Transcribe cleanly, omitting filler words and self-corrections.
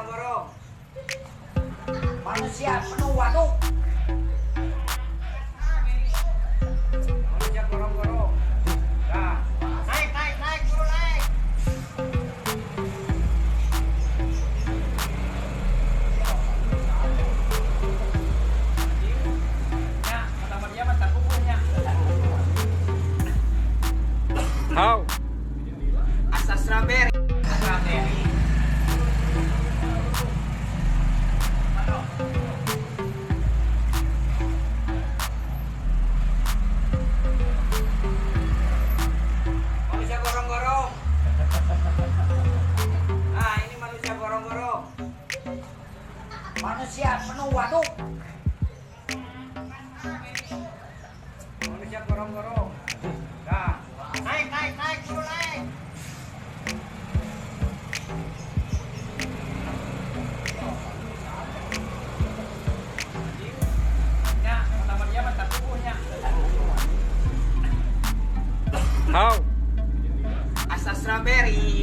gorong-gorong. Manusia penuh waduk. Manusia gorong-gorong. Nah, naik, guru naik. Ya, pertama dia mantap kukuhnya. How? Asa strawberry. Manusia gorong-gorong. Nah, ini manusia gorong-gorong. Manusia penuh waduk. Manusia gorong-gorong. Nah, naik, guru naik. Ya, pertama dia mantap kukuhnya. How? Asa strawberry.